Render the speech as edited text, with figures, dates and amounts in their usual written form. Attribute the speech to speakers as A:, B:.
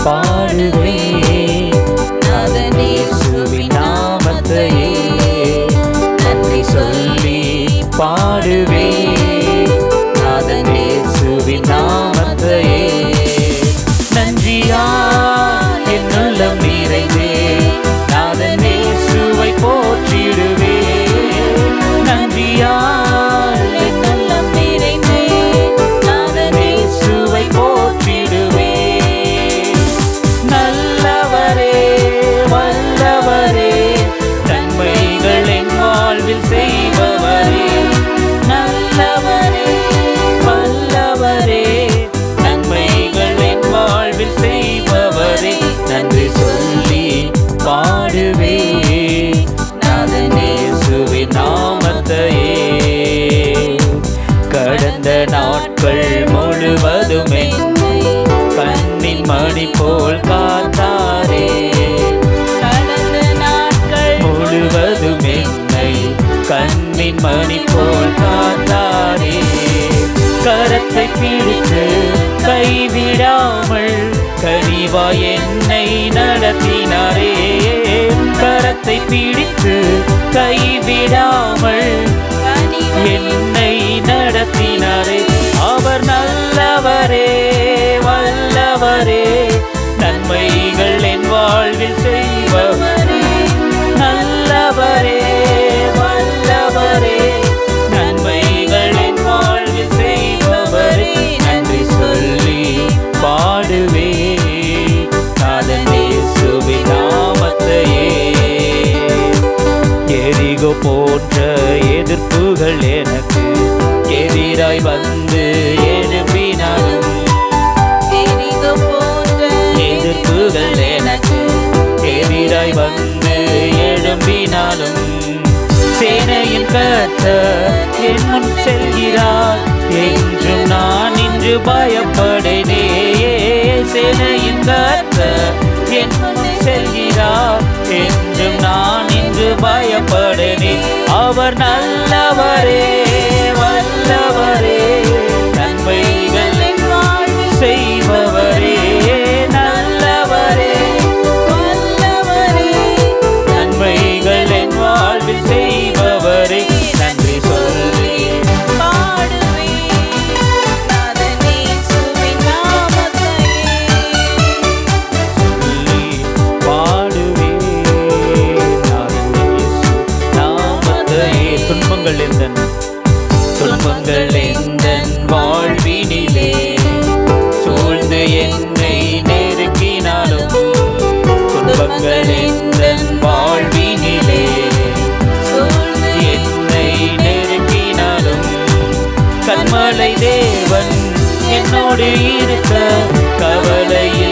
A: பாடுவேன். நாதன் இயேசுவின் நாமத்தையே நன்றி சொல்லி பாடுவேன். நாதன் இயேசுவின் நாமத்தையே நன்றியால் என் உள்ளம் நிறைந்தே நாதன் இயேசுவை போற்றிடுவேன். நன்றியால் என் உள்ளம் நிறைந்தே நாதன் இயேசுவை போற்றிடுவேன். நல்லவரே வல்லவரே நன்மைகள் என் வாழ்வில் செய்பவரே. நல்லவரே வல்லவரே நன்மைகள் என் வாழ்வில் செய்பவரே. நன்றி சொல்லி பாடுவேன். நாதன் இயேசுவின் நாமத்தையே கடந்த நாட்கள் முழுவதும் என்னை கண்ணின் மணி போல் காத்தாரே. கடந்த நாட்கள் முழுவதும் என்னை கண்ணின் மணி போல் காத்தாரே. கரத்தை பிடித்து கைவிடாமல் கனிவாய் என்னை நடத்தினாரே. கரத்தை பிடித்து கைவிடாமல் என்னை நடத்தினாரே. அவர் நல்லவரே வல்லவரே நன்மைகள் என் வாழ்வில் செய்பவரே. நல்லவரே வல்லவரே நன்மைகள் என் வாழ்வில் செய்பவரே. நன்றி சொல்லி பாடுவேன். நாதன் இயேசுவின் நாமத்தையே எரிகோ போன்ற எதிர்ப்புகள் எனக்கு எதிராய் வந்து எழுப்பினாலும் எதிர்ப்புகள் எனக்கு எதிராய் வந்து எழும்பினாலும் சேனையின் கர்த்தர் என் முன் செல்கிறார் என்றும் நான் இன்று பயப்படனே. சேனையின் கர்த்தர் என் முன் செல்கிறார் என்றும் நான் இன்று பயப்படனே. அவர் நல்லவரே வல்லவரே நன்மைகள் செய்பவரே. நல்லவரே வல்லவரே நன்மைகள் என் வாழ்வில் செய்பவரே. நன்றி சொல்லி துன்பங்கள் எந்தன் வாழ்வினிலே சூழ்ந்து என்னை நெருக்கினாலும் துன்பங்கள் எந்தன் வாழ்வினிலே சூழ்ந்து என்னை நெருக்கினாலும் கன்மலை தேவன் என்னோடு இருக்க கவலையில்